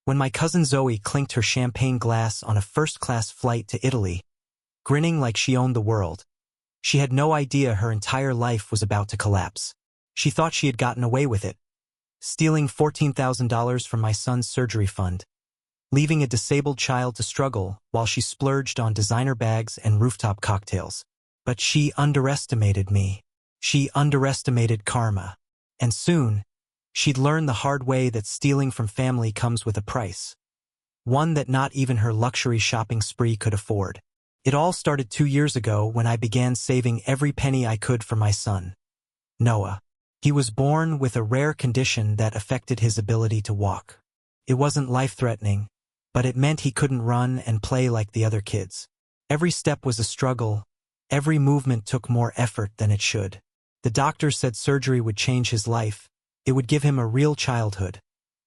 When my cousin Zoe clinked her champagne glass on a first-class flight to Italy, grinning like she owned the world, she had no idea her entire life was about to collapse. She thought she had gotten away with it, stealing $14,000 from my son's surgery fund, leaving a disabled child to struggle while she splurged on designer bags and rooftop cocktails. But she underestimated me. She underestimated karma. And soon, she'd learn the hard way that stealing from family comes with a price. One that not even her luxury shopping spree could afford. It all started 2 years ago when I began saving every penny I could for my son, Noah. He was born with a rare condition that affected his ability to walk. It wasn't life-threatening, but it meant he couldn't run and play like the other kids. Every step was a struggle. Every movement took more effort than it should. The doctors said surgery would change his life. It would give him a real childhood,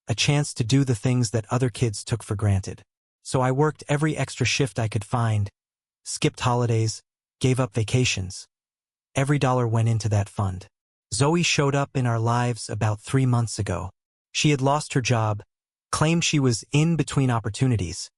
a chance to do the things that other kids took for granted. So I worked every extra shift I could find, skipped holidays, gave up vacations. Every dollar went into that fund. Zoe showed up in our lives about 3 months ago. She had lost her job, claimed she was in between opportunities,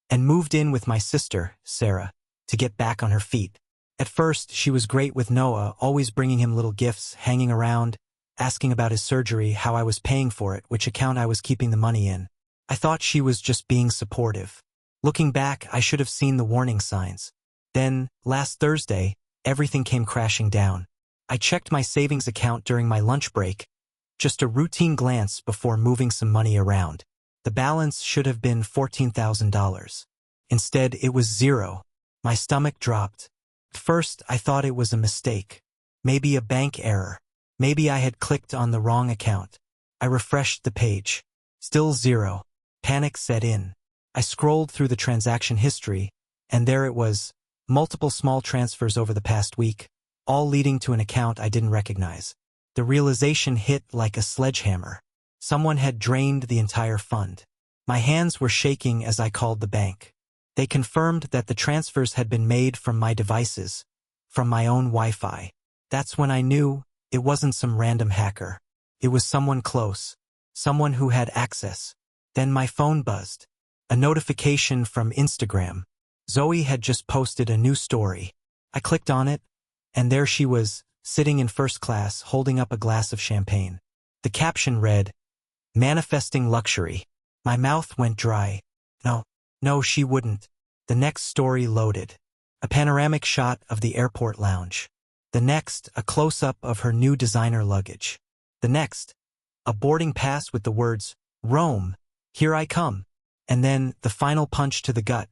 and moved in with my sister, Sarah, to get back on her feet. At first, she was great with Noah, always bringing him little gifts, hanging around, asking about his surgery, how I was paying for it, which account I was keeping the money in. I thought she was just being supportive. Looking back, I should have seen the warning signs. Then, last Thursday, everything came crashing down. I checked my savings account during my lunch break, just a routine glance before moving some money around. The balance should have been $14,000. Instead, it was zero. My stomach dropped. At first, I thought it was a mistake. Maybe a bank error. Maybe I had clicked on the wrong account. I refreshed the page. Still zero. Panic set in. I scrolled through the transaction history, and there it was, multiple small transfers over the past week, all leading to an account I didn't recognize. The realization hit like a sledgehammer. Someone had drained the entire fund. My hands were shaking as I called the bank. They confirmed that the transfers had been made from my devices, from my own Wi-Fi. That's when I knew it wasn't some random hacker. It was someone close, someone who had access. Then my phone buzzed. A notification from Instagram. Zoe had just posted a new story. I clicked on it, and there she was, sitting in first class, holding up a glass of champagne. The caption read, "Manifesting luxury." My mouth went dry. No, she wouldn't. The next story loaded. A panoramic shot of the airport lounge. The next, a close-up of her new designer luggage. The next, a boarding pass with the words, "Rome, here I come." And then, the final punch to the gut,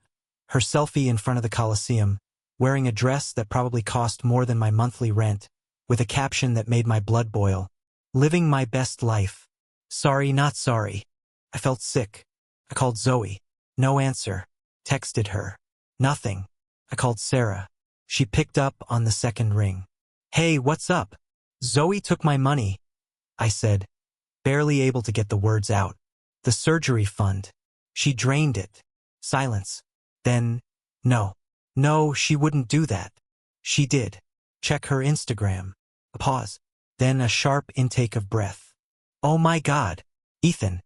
her selfie in front of the Colosseum, wearing a dress that probably cost more than my monthly rent, with a caption that made my blood boil. "Living my best life. Sorry, not sorry." I felt sick. I called Zoe. No answer. Texted her. Nothing. I called Sarah. She picked up on the second ring. "Hey, what's up?" "Zoe took my money," I said, barely able to get the words out. "The surgery fund. She drained it." Silence. Then, No, she wouldn't do that. She did. Check her Instagram. A pause. Then a sharp intake of breath. "Oh my God, Ethan.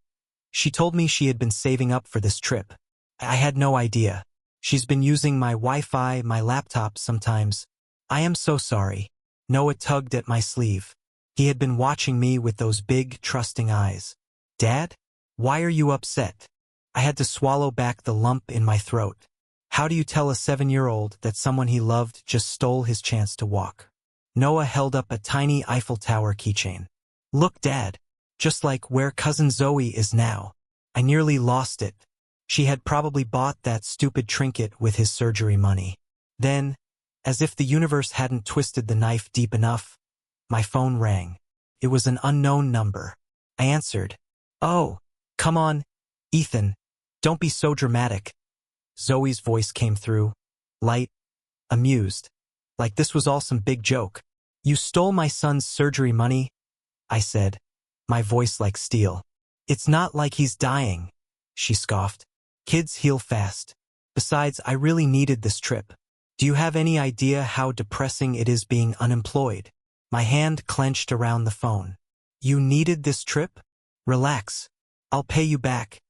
She told me she had been saving up for this trip. I had no idea. She's been using my Wi-Fi, my laptop sometimes. I am so sorry." Noah tugged at my sleeve. He had been watching me with those big, trusting eyes. "Dad? Why are you upset?" I had to swallow back the lump in my throat. How do you tell a 7-year-old that someone he loved just stole his chance to walk? Noah held up a tiny Eiffel Tower keychain. "Look, Dad. Just like where Cousin Zoe is now." I nearly lost it. She had probably bought that stupid trinket with his surgery money. Then, as if the universe hadn't twisted the knife deep enough, my phone rang. It was an unknown number. I answered. "Oh, come on, Ethan. Don't be so dramatic." Zoe's voice came through, light, amused, like this was all some big joke. "You stole my son's surgery money," I said, my voice like steel. "It's not like he's dying," she scoffed. "Kids heal fast. Besides, I really needed this trip. Do you have any idea how depressing it is being unemployed?" My hand clenched around the phone. "You needed this trip? Relax. I'll pay you back."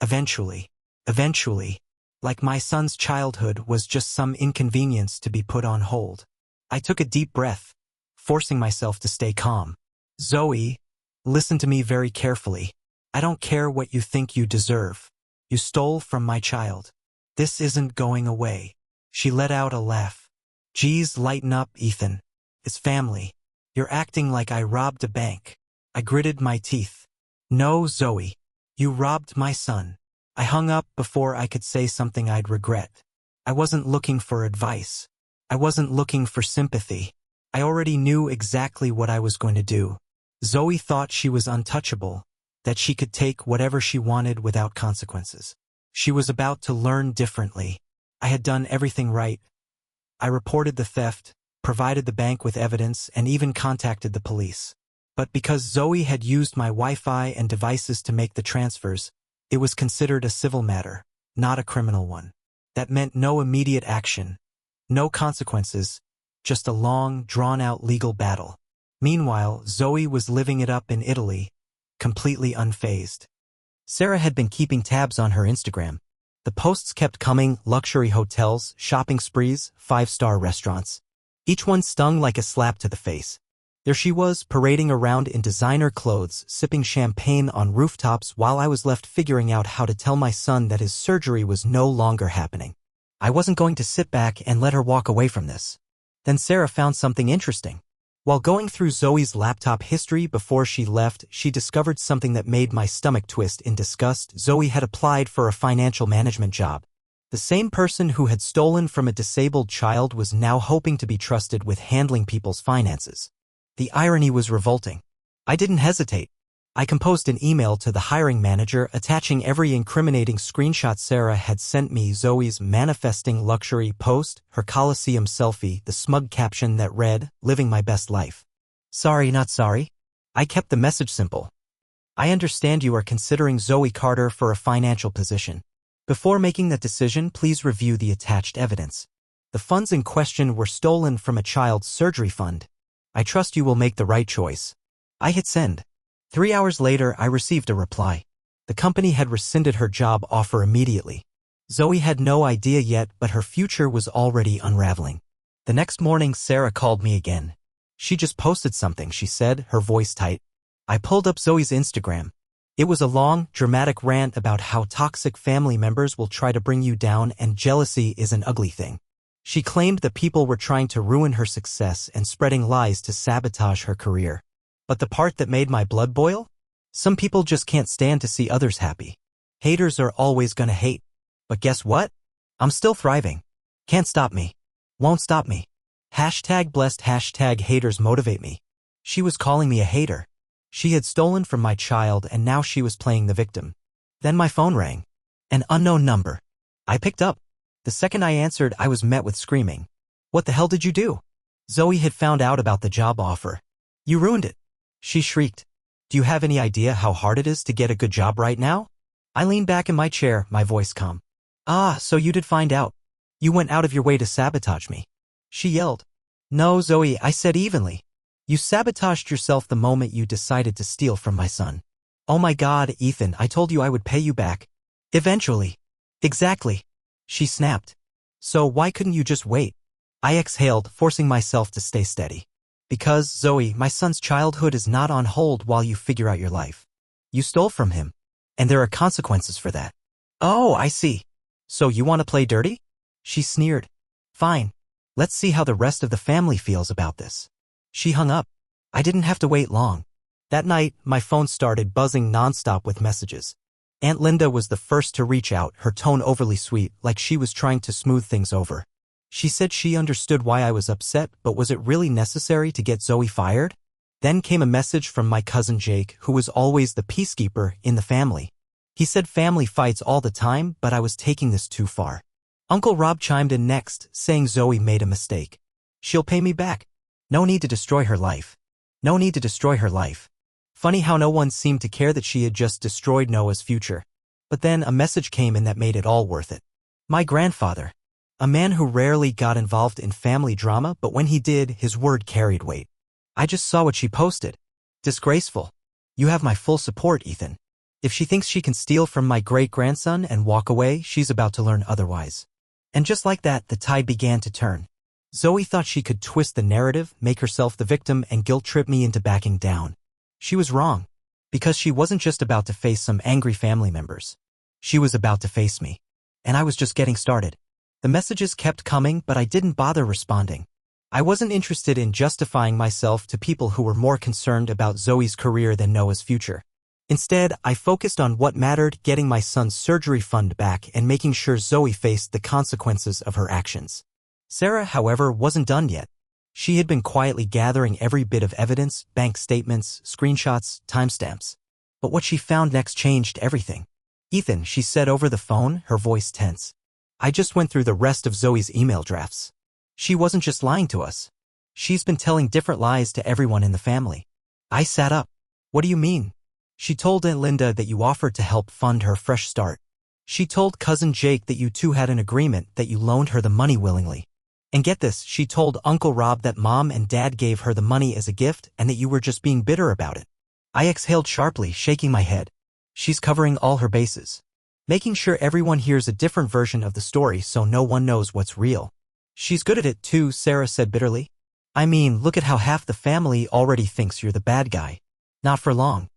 Eventually. Eventually. Like my son's childhood was just some inconvenience to be put on hold. I took a deep breath, forcing myself to stay calm. Zoe, listen to me very carefully. I don't care what you think you deserve. You stole from my child. This isn't going away. She let out a laugh. Geez, lighten up, Ethan. It's family. You're acting like I robbed a bank. I gritted my teeth. No, Zoe. You robbed my son. I hung up before I could say something I'd regret. I wasn't looking for advice. I wasn't looking for sympathy. I already knew exactly what I was going to do. Zoe thought she was untouchable, that she could take whatever she wanted without consequences. She was about to learn differently. I had done everything right. I reported the theft, provided the bank with evidence, and even contacted the police. But because Zoe had used my Wi-Fi and devices to make the transfers, it was considered a civil matter, not a criminal one. That meant no immediate action, no consequences, just a long, drawn-out legal battle. Meanwhile, Zoe was living it up in Italy, completely unfazed. Sarah had been keeping tabs on her Instagram. The posts kept coming: luxury hotels, shopping sprees, 5-star restaurants. Each one stung like a slap to the face. There she was, parading around in designer clothes, sipping champagne on rooftops while I was left figuring out how to tell my son that his surgery was no longer happening. I wasn't going to sit back and let her walk away from this. Then Sarah found something interesting. While going through Zoe's laptop history before she left, she discovered something that made my stomach twist in disgust. Zoe had applied for a financial management job. The same person who had stolen from a disabled child was now hoping to be trusted with handling people's finances. The irony was revolting. I didn't hesitate. I composed an email to the hiring manager attaching every incriminating screenshot Sarah had sent me: Zoe's manifesting luxury post, her Colosseum selfie, the smug caption that read, "Living my best life." Sorry, not sorry. I kept the message simple. I understand you are considering Zoe Carter for a financial position. Before making that decision, please review the attached evidence. The funds in question were stolen from a child's surgery fund. I trust you will make the right choice. I hit send. 3 hours later, I received a reply. The company had rescinded her job offer immediately. Zoe had no idea yet, but her future was already unraveling. The next morning, Sarah called me again. She just posted something, she said, her voice tight. I pulled up Zoe's Instagram. It was a long, dramatic rant about how toxic family members will try to bring you down and jealousy is an ugly thing. She claimed that people were trying to ruin her success and spreading lies to sabotage her career. But the part that made my blood boil? Some people just can't stand to see others happy. Haters are always gonna hate. But guess what? I'm still thriving. Can't stop me. Won't stop me. #blessed, #haters motivate me. She was calling me a hater. She had stolen from my child and now she was playing the victim. Then my phone rang. An unknown number. I picked up. The second I answered, I was met with screaming. What the hell did you do? Zoe had found out about the job offer. You ruined it. She shrieked. Do you have any idea how hard it is to get a good job right now? I leaned back in my chair, my voice calm. So you did find out. You went out of your way to sabotage me. She yelled. No, Zoe, I said evenly. You sabotaged yourself the moment you decided to steal from my son. Oh my God, Ethan, I told you I would pay you back. Eventually. Exactly. She snapped. So why couldn't you just wait? I exhaled, forcing myself to stay steady. Because, Zoe, my son's childhood is not on hold while you figure out your life. You stole from him. And there are consequences for that. Oh, I see. So you want to play dirty? She sneered. Fine. Let's see how the rest of the family feels about this. She hung up. I didn't have to wait long. That night, my phone started buzzing nonstop with messages. Aunt Linda was the first to reach out, her tone overly sweet, like she was trying to smooth things over. She said she understood why I was upset, but was it really necessary to get Zoe fired? Then came a message from my cousin Jake, who was always the peacekeeper in the family. He said family fights all the time, but I was taking this too far. Uncle Rob chimed in next, saying Zoe made a mistake. She'll pay me back. No need to destroy her life. No need to destroy her life. Funny how no one seemed to care that she had just destroyed Noah's future. But then a message came in that made it all worth it. My grandfather. A man who rarely got involved in family drama, but when he did, his word carried weight. I just saw what she posted. Disgraceful. You have my full support, Ethan. If she thinks she can steal from my great-grandson and walk away, she's about to learn otherwise. And just like that, the tide began to turn. Zoe thought she could twist the narrative, make herself the victim, and guilt-trip me into backing down. She was wrong. Because she wasn't just about to face some angry family members. She was about to face me. And I was just getting started. The messages kept coming, but I didn't bother responding. I wasn't interested in justifying myself to people who were more concerned about Zoe's career than Noah's future. Instead, I focused on what mattered, getting my son's surgery fund back and making sure Zoe faced the consequences of her actions. Sarah, however, wasn't done yet. She had been quietly gathering every bit of evidence, bank statements, screenshots, timestamps. But what she found next changed everything. "Ethan," she said over the phone, her voice tense. "I just went through the rest of Zoe's email drafts. She wasn't just lying to us. She's been telling different lies to everyone in the family." I sat up. "What do you mean?" "She told Aunt Linda that you offered to help fund her fresh start. She told cousin Jake that you two had an agreement, that you loaned her the money willingly. And get this, she told Uncle Rob that Mom and Dad gave her the money as a gift and that you were just being bitter about it." I exhaled sharply, shaking my head. She's covering all her bases. Making sure everyone hears a different version of the story so no one knows what's real. "She's good at it too," Sarah said bitterly. "I mean, look at how half the family already thinks you're the bad guy." Not for long.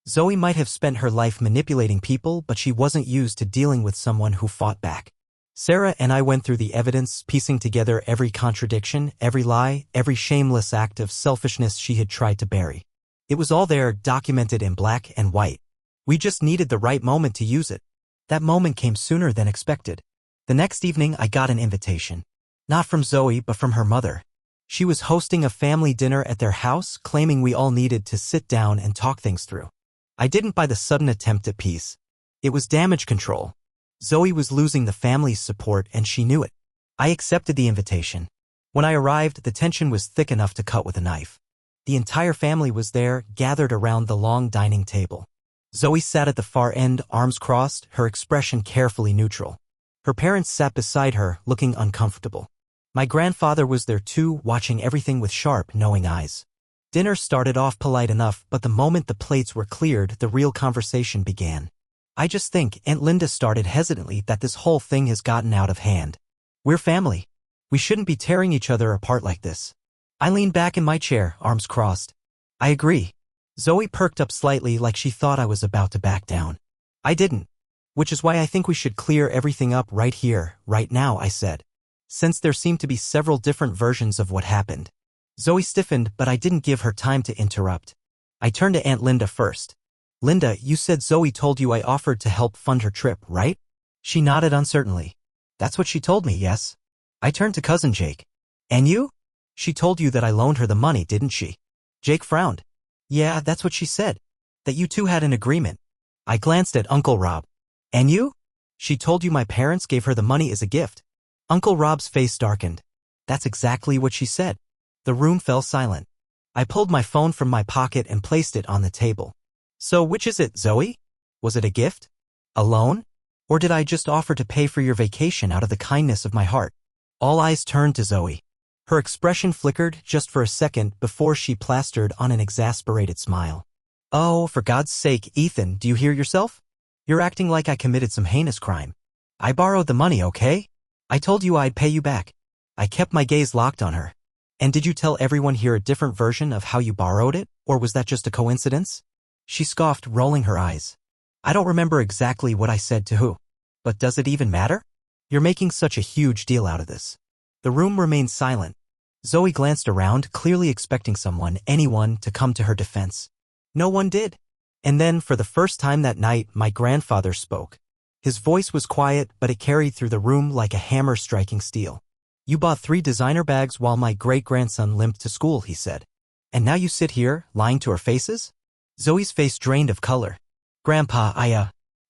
Zoe might have spent her life manipulating people, but she wasn't used to dealing with someone who fought back. Sarah and I went through the evidence, piecing together every contradiction, every lie, every shameless act of selfishness she had tried to bury. It was all there, documented in black and white. We just needed the right moment to use it. That moment came sooner than expected. The next evening, I got an invitation. Not from Zoe, but from her mother. She was hosting a family dinner at their house, claiming we all needed to sit down and talk things through. I didn't buy the sudden attempt at peace. It was damage control. Zoe was losing the family's support, and she knew it. I accepted the invitation. When I arrived, the tension was thick enough to cut with a knife. The entire family was there, gathered around the long dining table. Zoe sat at the far end, arms crossed, her expression carefully neutral. Her parents sat beside her, looking uncomfortable. My grandfather was there too, watching everything with sharp, knowing eyes. Dinner started off polite enough, but the moment the plates were cleared, the real conversation began. "I just think," Aunt Linda started hesitantly, "that this whole thing has gotten out of hand. We're family. We shouldn't be tearing each other apart like this." I leaned back in my chair, arms crossed. "I agree." Zoe perked up slightly, like she thought I was about to back down. I didn't. "Which is why I think we should clear everything up right here, right now," I said. Since there seemed to be several different versions of what happened. Zoe stiffened, but I didn't give her time to interrupt. I turned to Aunt Linda first. "Linda, you said Zoe told you I offered to help fund her trip, right?" She nodded uncertainly. "That's what she told me, yes." I turned to cousin Jake. "And you?" "She told you that I loaned her the money, didn't she?" Jake frowned. "Yeah, that's what she said. That you two had an agreement." I glanced at Uncle Rob. "And you?" "She told you my parents gave her the money as a gift." Uncle Rob's face darkened. "That's exactly what she said." The room fell silent. I pulled my phone from my pocket and placed it on the table. "So which is it, Zoe? Was it a gift? A loan? Or did I just offer to pay for your vacation out of the kindness of my heart?" All eyes turned to Zoe. Her expression flickered just for a second before she plastered on an exasperated smile. "Oh, for God's sake, Ethan, do you hear yourself? You're acting like I committed some heinous crime. I borrowed the money, okay? I told you I'd pay you back." I kept my gaze locked on her. "And did you tell everyone here a different version of how you borrowed it, or was that just a coincidence?" She scoffed, rolling her eyes. "I don't remember exactly what I said to who. But does it even matter? You're making such a huge deal out of this." The room remained silent. Zoe glanced around, clearly expecting someone, anyone, to come to her defense. No one did. And then, for the first time that night, my grandfather spoke. His voice was quiet, but it carried through the room like a hammer striking steel. "You bought 3 designer bags while my great-grandson limped to school," he said. "And now you sit here, lying to our faces?" Zoe's face drained of color. "Grandpa,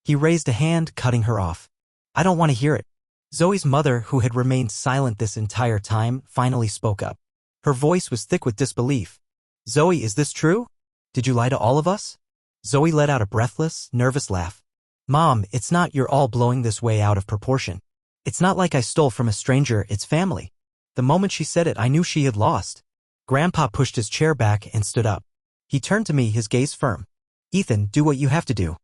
He raised a hand, cutting her off. "I don't want to hear it." Zoe's mother, who had remained silent this entire time, finally spoke up. Her voice was thick with disbelief. "Zoe, is this true? Did you lie to all of us?" Zoe let out a breathless, nervous laugh. "Mom, it's not you're all blowing this way out of proportion. It's not like I stole from a stranger, it's family." The moment she said it, I knew she had lost. Grandpa pushed his chair back and stood up. He turned to me, his gaze firm. "Ethan, do what you have to do.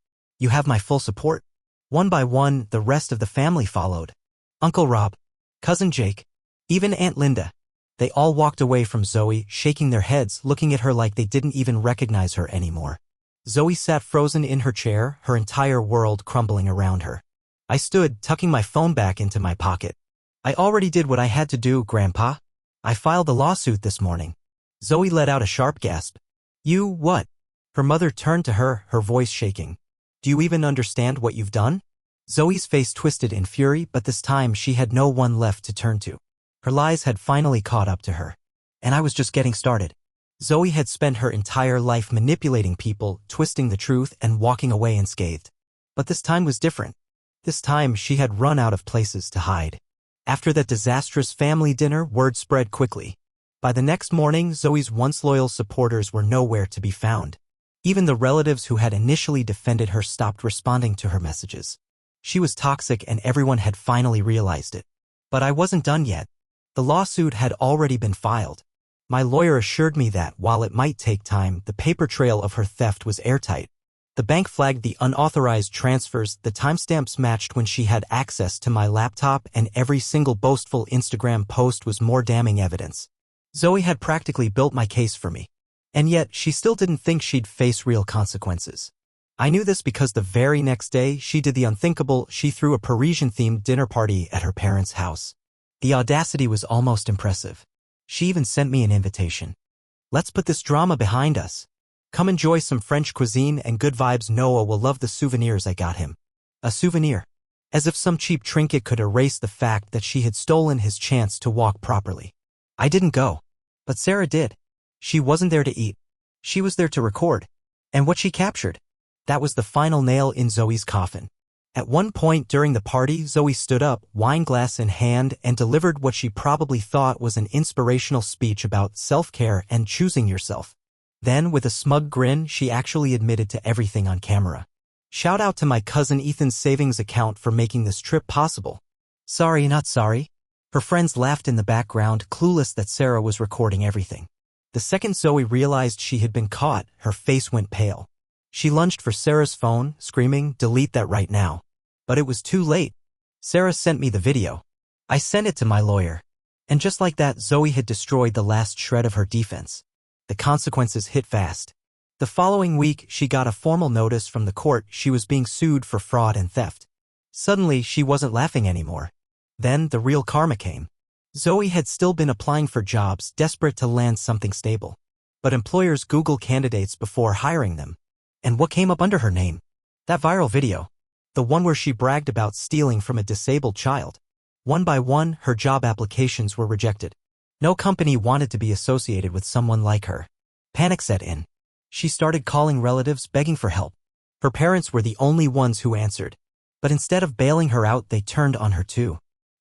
You have my full support. One by one, the rest of the family followed. Uncle Rob, Cousin Jake, even Aunt Linda. They all walked away from Zoe, shaking their heads, looking at her like they didn't even recognize her anymore. Zoe sat frozen in her chair, her entire world crumbling around her. I stood, tucking my phone back into my pocket. I already did what I had to do, Grandpa. I filed the lawsuit this morning. Zoe let out a sharp gasp. You what? Her mother turned to her, her voice shaking. Do you even understand what you've done? Zoe's face twisted in fury, but this time she had no one left to turn to. Her lies had finally caught up to her. And I was just getting started. Zoe had spent her entire life manipulating people, twisting the truth, and walking away unscathed. But this time was different. This time she had run out of places to hide. After that disastrous family dinner, word spread quickly. By the next morning, Zoe's once loyal supporters were nowhere to be found. Even the relatives who had initially defended her stopped responding to her messages. She was toxic and everyone had finally realized it. But I wasn't done yet. The lawsuit had already been filed. My lawyer assured me that, while it might take time, the paper trail of her theft was airtight. The bank flagged the unauthorized transfers, the timestamps matched when she had access to my laptop, and every single boastful Instagram post was more damning evidence. Zoe had practically built my case for me. And yet, she still didn't think she'd face real consequences. I knew this because the very next day, she did the unthinkable. She threw a Parisian-themed dinner party at her parents' house. The audacity was almost impressive. She even sent me an invitation. Let's put this drama behind us. Come enjoy some French cuisine and good vibes. Noah will love the souvenirs I got him. A souvenir. As if some cheap trinket could erase the fact that she had stolen his chance to walk properly. I didn't go. But Sarah did. She wasn't there to eat. She was there to record. And what she captured? That was the final nail in Zoe's coffin. At one point during the party, Zoe stood up, wine glass in hand, and delivered what she probably thought was an inspirational speech about self-care and choosing yourself. Then, with a smug grin, she actually admitted to everything on camera. Shout out to my cousin Ethan's savings account for making this trip possible. Sorry, not sorry. Her friends laughed in the background, clueless that Sarah was recording everything. The second Zoe realized she had been caught, her face went pale. She lunged for Sarah's phone, screaming, "Delete that right now." But it was too late. Sarah sent me the video. I sent it to my lawyer. And just like that, Zoe had destroyed the last shred of her defense. The consequences hit fast. The following week, she got a formal notice from the court she was being sued for fraud and theft. Suddenly, she wasn't laughing anymore. Then, the real karma came. Zoe had still been applying for jobs, desperate to land something stable. But employers Google candidates before hiring them. And what came up under her name? That viral video. The one where she bragged about stealing from a disabled child. One by one, her job applications were rejected. No company wanted to be associated with someone like her. Panic set in. She started calling relatives, begging for help. Her parents were the only ones who answered. But instead of bailing her out, they turned on her too.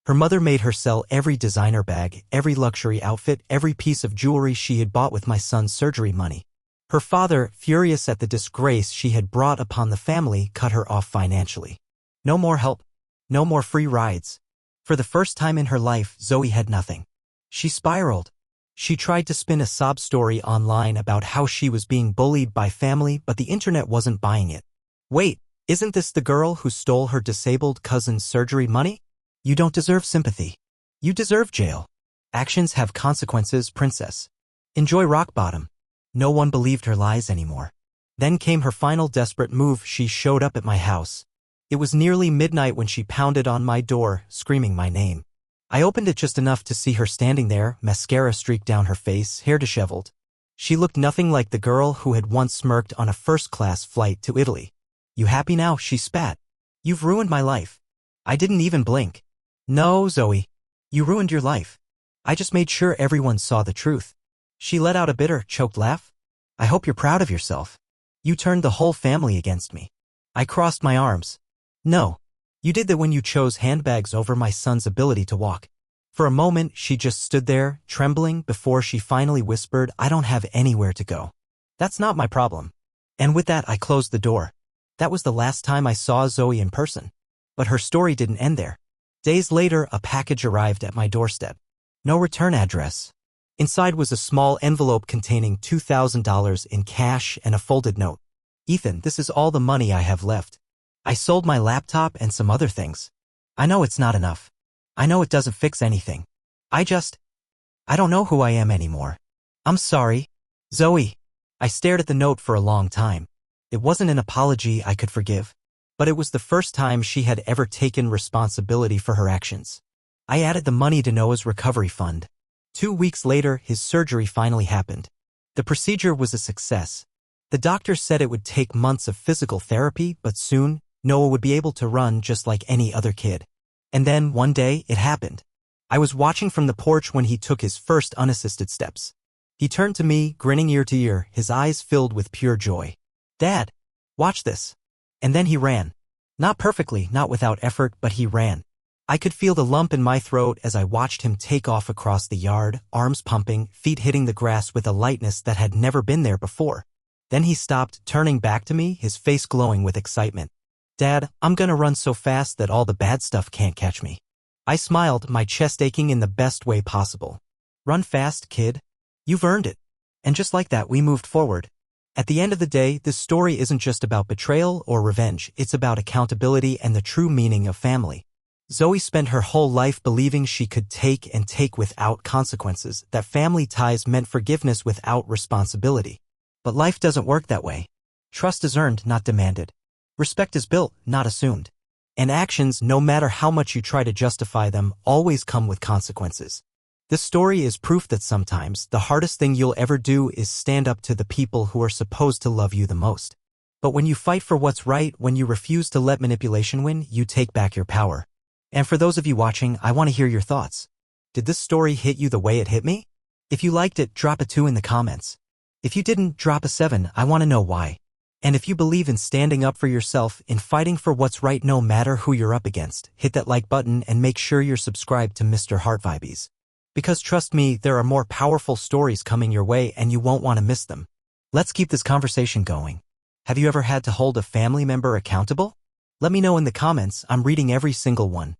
Her mother made her sell every designer bag, every luxury outfit, every piece of jewelry she had bought with my son's surgery money. Her father, furious at the disgrace she had brought upon the family, cut her off financially. No more help. No more free rides. For the first time in her life, Zoe had nothing. She spiraled. She tried to spin a sob story online about how she was being bullied by family, but the internet wasn't buying it. Wait, isn't this the girl who stole her disabled cousin's surgery money? You don't deserve sympathy. You deserve jail. Actions have consequences, princess. Enjoy rock bottom. No one believed her lies anymore. Then came her final desperate move. She showed up at my house. It was nearly midnight when she pounded on my door, screaming my name. I opened it just enough to see her standing there, mascara streaked down her face, hair disheveled. She looked nothing like the girl who had once smirked on a first-class flight to Italy. You happy now? She spat. You've ruined my life. I didn't even blink. No, Zoe. You ruined your life. I just made sure everyone saw the truth. She let out a bitter, choked laugh. I hope you're proud of yourself. You turned the whole family against me. I crossed my arms. No. You did that when you chose handbags over my son's ability to walk. For a moment, she just stood there, trembling, before she finally whispered, I don't have anywhere to go. That's not my problem. And with that, I closed the door. That was the last time I saw Zoe in person. But her story didn't end there. Days later, a package arrived at my doorstep. No return address. Inside was a small envelope containing $2,000 in cash and a folded note. Ethan, this is all the money I have left. I sold my laptop and some other things. I know it's not enough. I know it doesn't fix anything. I don't know who I am anymore. I'm sorry, Zoe. I stared at the note for a long time. It wasn't an apology I could forgive, but it was the first time she had ever taken responsibility for her actions. I added the money to Noah's recovery fund. 2 weeks later, his surgery finally happened. The procedure was a success. The doctor said it would take months of physical therapy, but soon, Noah would be able to run just like any other kid. And then, one day, it happened. I was watching from the porch when he took his first unassisted steps. He turned to me, grinning ear to ear, his eyes filled with pure joy. "Dad, watch this." And then he ran. Not perfectly, not without effort, but he ran. I could feel the lump in my throat as I watched him take off across the yard, arms pumping, feet hitting the grass with a lightness that had never been there before. Then he stopped, turning back to me, his face glowing with excitement. "Dad, I'm gonna run so fast that all the bad stuff can't catch me." I smiled, my chest aching in the best way possible. "Run fast, kid. You've earned it." And just like that, we moved forward. At the end of the day, this story isn't just about betrayal or revenge, it's about accountability and the true meaning of family. Zoe spent her whole life believing she could take and take without consequences, that family ties meant forgiveness without responsibility. But life doesn't work that way. Trust is earned, not demanded. Respect is built, not assumed. And actions, no matter how much you try to justify them, always come with consequences. This story is proof that sometimes the hardest thing you'll ever do is stand up to the people who are supposed to love you the most. But when you fight for what's right, when you refuse to let manipulation win, you take back your power. And for those of you watching, I want to hear your thoughts. Did this story hit you the way it hit me? If you liked it, drop a 2 in the comments. If you didn't, drop a 7, I want to know why. And if you believe in standing up for yourself, in fighting for what's right no matter who you're up against, hit that like button and make sure you're subscribed to Mr.HeartVibes. Because trust me, there are more powerful stories coming your way and you won't want to miss them. Let's keep this conversation going. Have you ever had to hold a family member accountable? Let me know in the comments, I'm reading every single one.